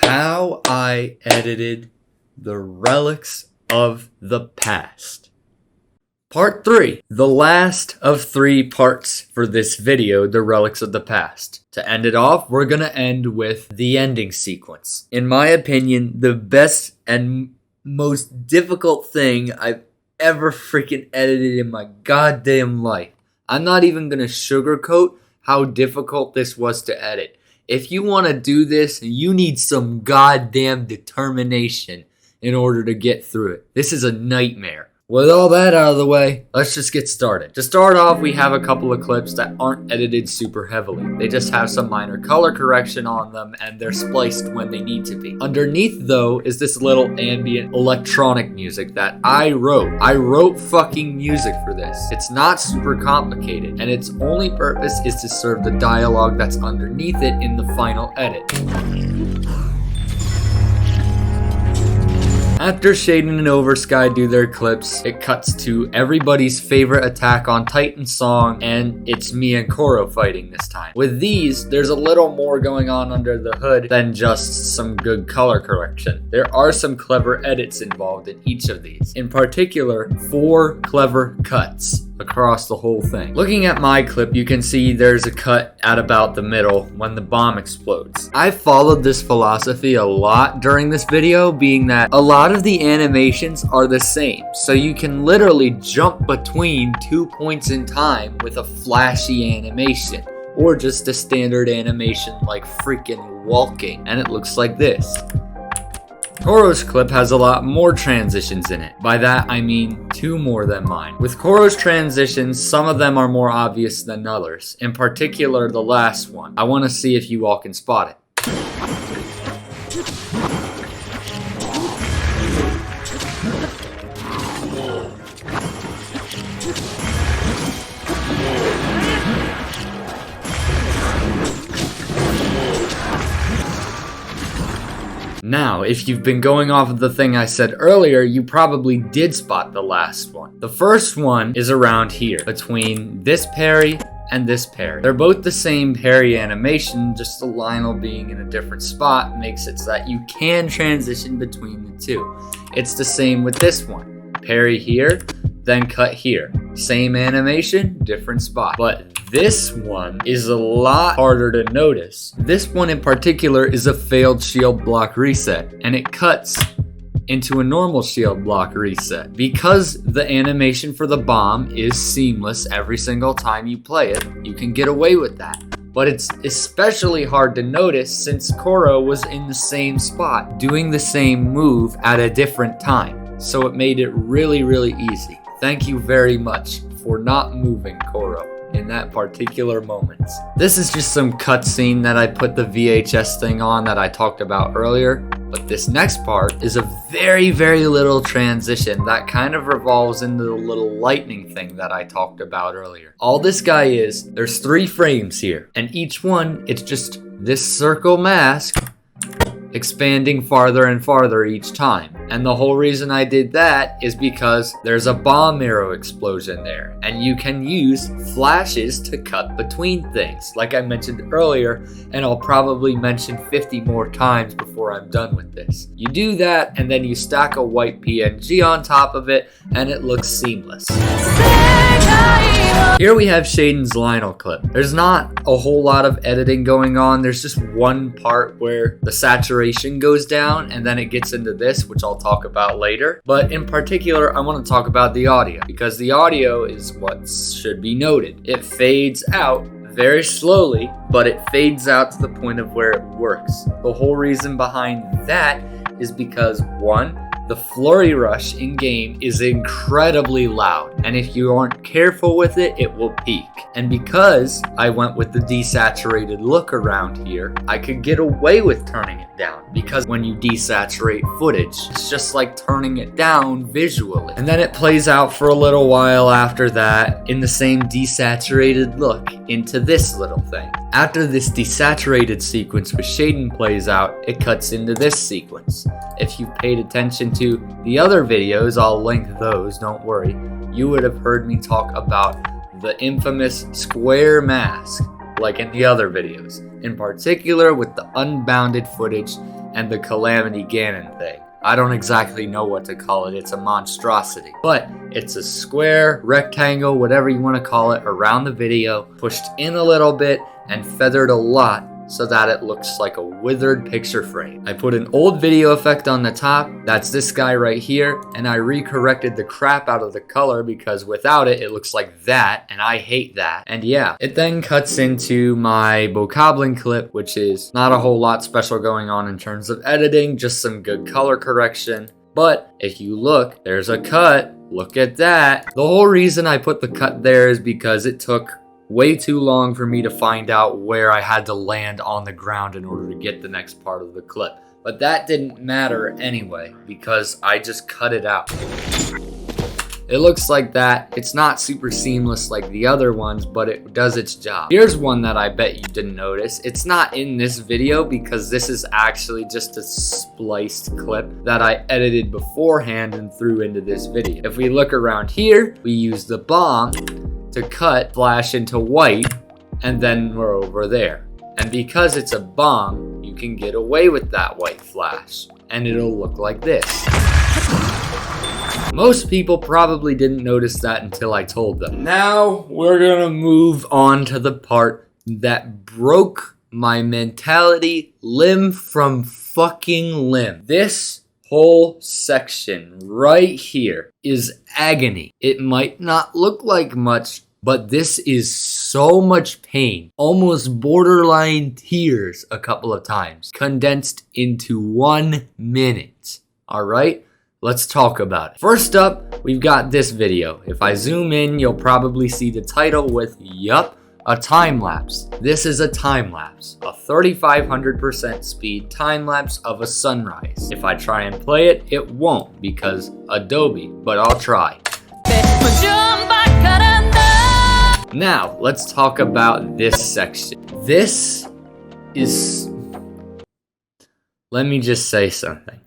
How I edited the relics of the past. Part 3, the last of 3 parts for this video, the relics of the past. To end it off, we're gonna end with the ending sequence. In my opinion, the best and most difficult thing I've ever freaking edited in my goddamn life. I'm not even gonna sugarcoat how difficult this was to edit. If you want to do this, you need some goddamn determination in order to get through it. This is a nightmare. With all that out of the way, let's just get started. To start off, we have a couple of clips that aren't edited super heavily. They just have some minor color correction on them and they're spliced when they need to be. Underneath though is this little ambient electronic music that I wrote. I wrote fucking music for this. It's not super complicated and its only purpose is to serve the dialogue that's underneath it in the final edit. After Shaden and Oversky do their clips, it cuts to everybody's favorite Attack on Titan song, and it's me and Koro fighting this time. With these, there's a little more going on under the hood than just some good color correction. There are some clever edits involved in each of these. In particular, 4 clever cuts across the whole thing. Looking at my clip, you can see there's a cut at about the middle when the bomb explodes. I followed this philosophy a lot during this video, being that a lot of the animations are the same, so you can literally jump between 2 points in time with a flashy animation, or just a standard animation like freaking walking, and it looks like this. Koro's clip has a lot more transitions in it. By that I mean 2 more than mine. With Koro's transitions, some of them are more obvious than others. In particular, the last one. I want to see if you all can spot it. Now, if you've been going off of the thing I said earlier, you probably did spot the last one. The first one is around here, between this parry and this parry. They're both the same parry animation, just the Lionel being in a different spot makes it so that you can transition between the two. It's the same with this one. Parry here, then cut here. Same animation, different spot. But this one is a lot harder to notice. This one in particular is a failed shield block reset, and it cuts into a normal shield block reset. Because the animation for the bomb is seamless every single time you play it, you can get away with that. But it's especially hard to notice since Koro was in the same spot, doing the same move at a different time. So it made it really, really easy. Thank you very much for not moving, Koro, in that particular moment. This is just some cutscene that I put the VHS thing on that I talked about earlier, but this next part is a very, very little transition that kind of revolves into the little lightning thing that I talked about earlier. All this guy is, there's 3 frames here, and each one, it's just this circle mask expanding farther and farther each time. And the whole reason I did that is because there's a bomb arrow explosion there, and you can use flashes to cut between things, like I mentioned earlier, and I'll probably mention 50 more times before I'm done with this. You do that, and then you stack a white PNG on top of it, and it looks seamless. Here we have Shaden's Lionel clip. There's not a whole lot of editing going on. There's just one part where the saturation goes down and then it gets into this, which I'll talk about later. But in particular, I want to talk about the audio because the audio is what should be noted. It fades out very slowly, but it fades out to the point of where it works. The whole reason behind that is because 1, the flurry rush in game is incredibly loud, and if you aren't careful with it, it will peak. And because I went with the desaturated look around here, I could get away with turning it down, because when you desaturate footage, it's just like turning it down visually. And then it plays out for a little while after that in the same desaturated look into this little thing. After this desaturated sequence with Shaden plays out, it cuts into this sequence. If you've paid attention to the other videos, I'll link those, don't worry, you would have heard me talk about the infamous square mask, like in the other videos, in particular with the unbounded footage and the Calamity Ganon thing. I don't exactly know what to call it. It's a monstrosity. But it's a square, rectangle, whatever you want to call it, around the video, pushed in a little bit and feathered a lot so that it looks like a withered picture frame. I put an old video effect on the top. That's this guy right here. And I recorrected the crap out of the color because without it, it looks like that. And I hate that. And yeah, it then cuts into my bokoblin clip, which is not a whole lot special going on in terms of editing, just some good color correction. But if you look, there's a cut. Look at that. The whole reason I put the cut there is because it took way too long for me to find out where I had to land on the ground in order to get the next part of the clip. But that didn't matter anyway, because I just cut it out. It looks like that. It's not super seamless like the other ones, but it does its job. Here's one that I bet you didn't notice. It's not in this video because this is actually just a spliced clip that I edited beforehand and threw into this video. If we look around here, we use the bomb to cut flash into white, and then we're over there. And because it's a bomb, you can get away with that white flash, and it'll look like this. Most people probably didn't notice that until I told them. Now we're gonna move on to the part that broke my mentality limb from fucking limb. This whole section right here is agony. It might not look like much, but this is so much pain, almost borderline tears a couple of times, condensed into 1 minute. All right, let's talk about it. First up, we've got this video. If I zoom in, you'll probably see the title with, yup, a time lapse. This is a time lapse, a 3500% speed time lapse of a sunrise. If I try and play it, it won't because Adobe, but I'll try. Now, let's talk about this section. This is... Let me just say something.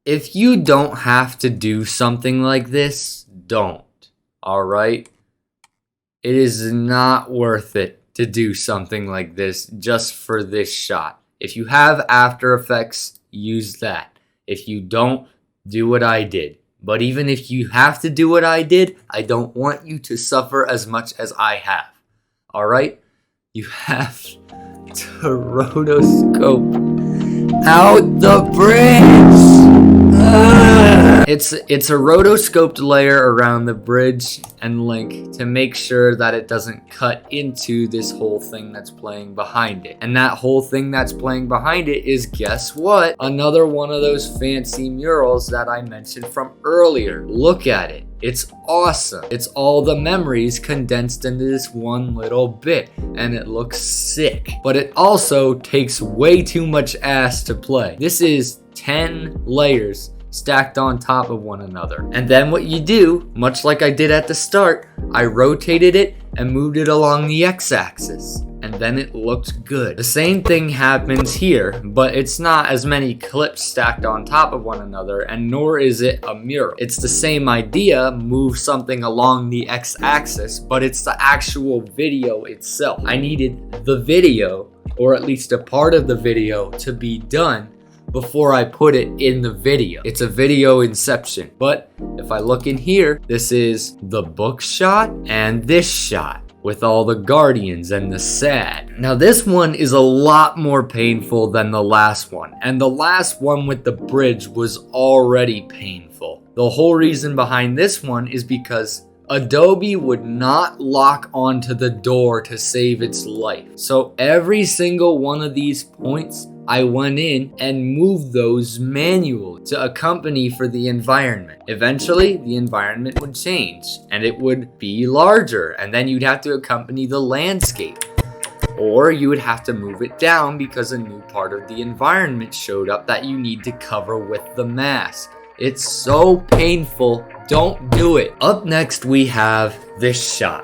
If you don't have to do something like this, don't. Alright? It is not worth it to do something like this just for this shot. If you have After Effects, use that. If you don't, do what I did. But even if you have to do what I did, I don't want you to suffer as much as I have. Alright? You have to rotoscope out the bridge! It's a rotoscoped layer around the bridge and link to make sure that it doesn't cut into this whole thing that's playing behind it. And that whole thing that's playing behind it is, guess what? Another one of those fancy murals that I mentioned from earlier. Look at it. It's awesome. It's all the memories condensed into this one little bit, and it looks sick. But it also takes way too much ass to play. This is 10 layers stacked on top of one another. And then what you do, much like I did at the start, I rotated it and moved it along the x-axis. And then it looked good. The same thing happens here, but it's not as many clips stacked on top of one another, and nor is it a mural. It's the same idea, move something along the x-axis, but it's the actual video itself. I needed the video, or at least a part of the video, to be done before I put it in the video. It's a video inception. But if I look in here, this is the book shot and this shot with all the guardians and the sad. Now this one is a lot more painful than the last one, and the last one with the bridge was already painful. The whole reason behind this one is because Adobe would not lock onto the door to save its life. So every single one of these points, I went in and moved those manually to accompany for the environment. Eventually, the environment would change and it would be larger, and then you'd have to accompany the landscape. Or you would have to move it down because a new part of the environment showed up that you need to cover with the mask. It's so painful, don't do it. Up next we have this shot,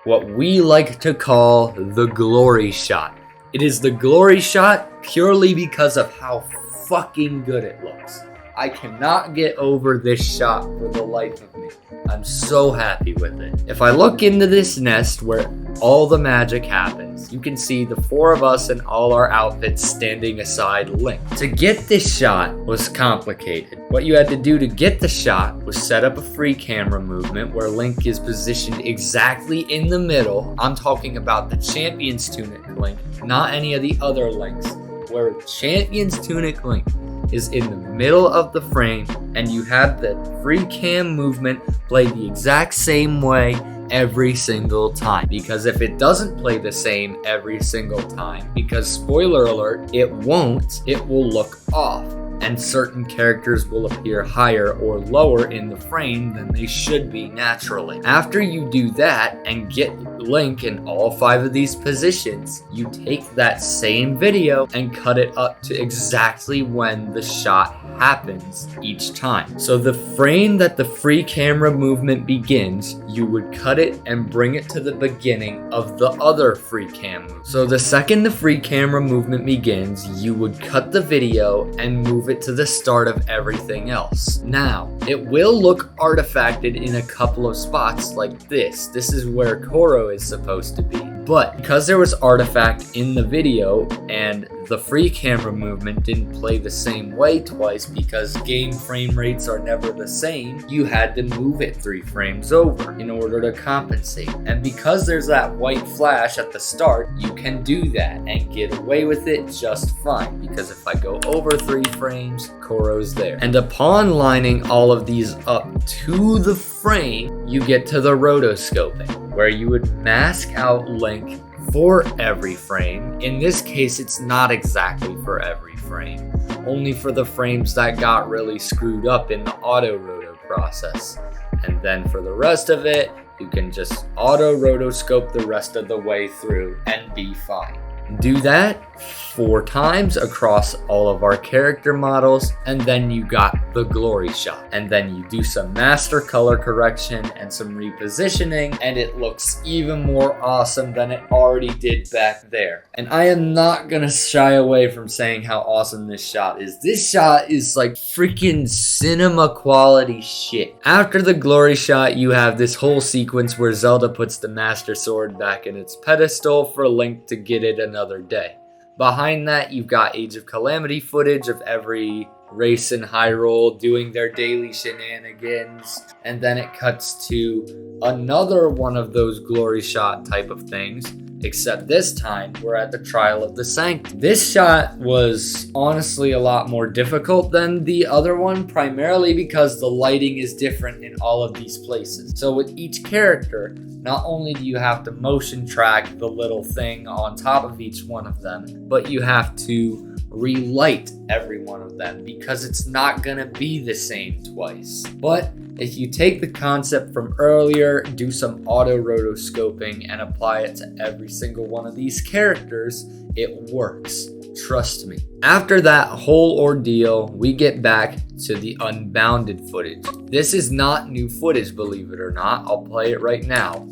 what we like to call the glory shot. It is the glory shot purely because of how fucking good it looks. I cannot get over this shot for the life of me. I'm so happy with it. If I look into this nest where all the magic happens, you can see the 4 of us in all our outfits standing aside Link. To get this shot was complicated. What you had to do to get the shot was set up a free camera movement where Link is positioned exactly in the middle. I'm talking about the Champion's Tunic Link, not any of the other Links, where Champion's Tunic Link is in the middle of the frame, and you have the free cam movement play the exact same way every single time. Because if it doesn't play the same every single time, because spoiler alert, it won't, it will look off. And certain characters will appear higher or lower in the frame than they should be naturally. After you do that and get Link in all 5 of these positions, you take that same video and cut it up to exactly when the shot happens each time. So the frame that the free camera movement begins, you would cut it and bring it to the beginning of the other free cam movement. So the second the free camera movement begins, you would cut the video and move it to the start of everything else. Now, it will look artifacted in a couple of spots like this. This is where Koro is supposed to be. But because there was artifact in the video and the free camera movement didn't play the same way twice because game frame rates are never the same, you had to move it 3 frames over in order to compensate. And because there's that white flash at the start, you can do that and get away with it just fine, because if I go over 3 frames, Koro's there. And upon lining all of these up to the frame, you get to the rotoscoping, where you would mask out Link for every frame. In this case, it's not exactly for every frame, only for the frames that got really screwed up in the auto roto process. And then for the rest of it, you can just auto rotoscope the rest of the way through and be fine. Do that 4 times across all of our character models, and then you got the glory shot. And then you do some master color correction and some repositioning, and it looks even more awesome than it already did back there. And I am not gonna shy away from saying how awesome this shot is. This shot is like freaking cinema quality shit. After the glory shot, you have this whole sequence where Zelda puts the Master Sword back in its pedestal for Link to get it another day. Behind that, you've got Age of Calamity footage of every race in Hyrule doing their daily shenanigans, and then it cuts to another one of those glory shot type of things, except this time we're at the Trial of the Sanctum. This shot was honestly a lot more difficult than the other one, primarily because the lighting is different in all of these places. So with each character, not only do you have to motion track the little thing on top of each one of them, but you have to relight every one of them because it's not gonna be the same twice. But if you take the concept from earlier, do some auto rotoscoping and apply it to every single one of these characters, it works. Trust me. After that whole ordeal, we get back to the unbounded footage. This is not new footage, believe it or not. I'll play it right now.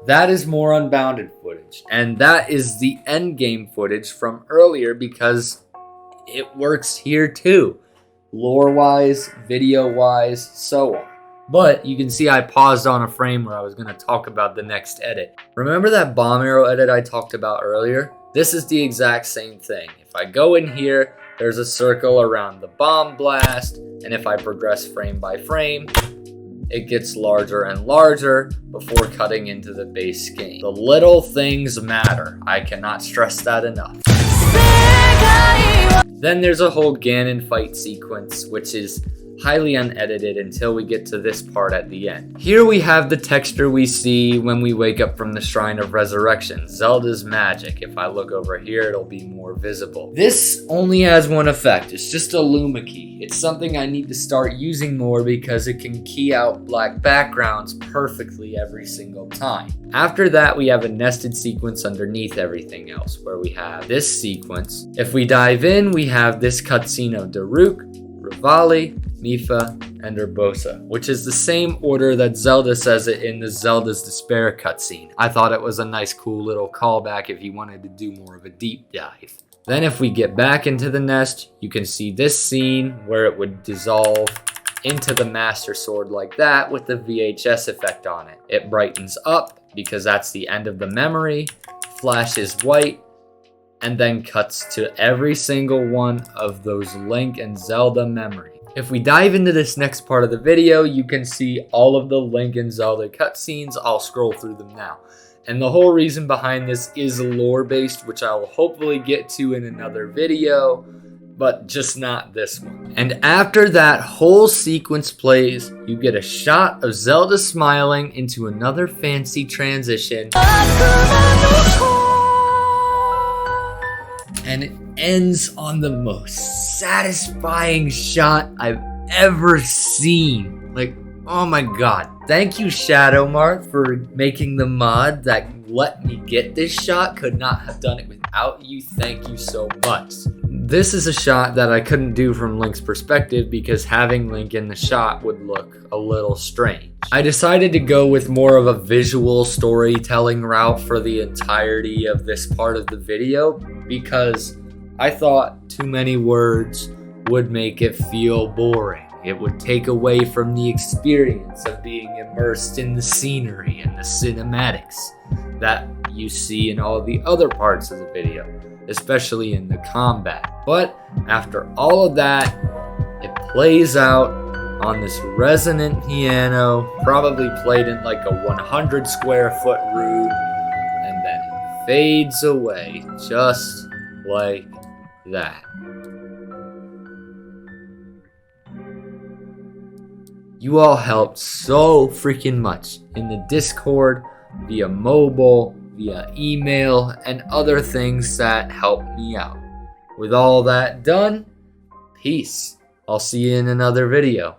That is more unbounded footage, and that is the end game footage from earlier because it works here too, lore-wise, video-wise, so on. But you can see I paused on a frame where I was going to talk about the next edit. Remember that bomb arrow edit I talked about earlier? This is the exact same thing. If I go in here, there's a circle around the bomb blast, and if I progress frame by frame, it gets larger and larger before cutting into the base game. The little things matter. I cannot stress that enough. Then there's a whole Ganon fight sequence, which is highly unedited until we get to this part at the end. Here we have the texture we see when we wake up from the Shrine of Resurrection, Zelda's magic. If I look over here, it'll be more visible. This only has one effect. It's just a Luma key. It's something I need to start using more because it can key out black backgrounds perfectly every single time. After that, we have a nested sequence underneath everything else, where we have this sequence. If we dive in, we have this cutscene of Daruk, Revali, Mipha, and Urbosa, which is the same order that Zelda says it in the Zelda's Despair cutscene. I thought it was a nice cool little callback if you wanted to do more of a deep dive. Then if we get back into the nest, you can see this scene where it would dissolve into the Master Sword like that with the VHS effect on it. It brightens up because that's the end of the memory, flashes white, and then cuts to every single one of those Link and Zelda memories. If we dive into this next part of the video, you can see all of the Link and Zelda cutscenes. I'll scroll through them now. And the whole reason behind this is lore-based, which I will hopefully get to in another video, but just not this one. And after that whole sequence plays, you get a shot of Zelda smiling into another fancy transition. And it ends on the most satisfying shot I've ever seen. Like, oh my god. Thank you, Shadowmarth, for making the mod that let me get this shot. Could not have done it without you. Thank you so much. This is a shot that I couldn't do from Link's perspective because having Link in the shot would look a little strange. I decided to go with more of a visual storytelling route for the entirety of this part of the video because I thought too many words would make it feel boring. It would take away from the experience of being immersed in the scenery and the cinematics that you see in all the other parts of the video, especially in the combat. But after all of that, it plays out on this resonant piano, probably played in like a 100 square foot room, and then it fades away just like that. You all helped so freaking much in the Discord, via mobile, via email, and other things that helped me out. With all that done, peace. I'll see you in another video.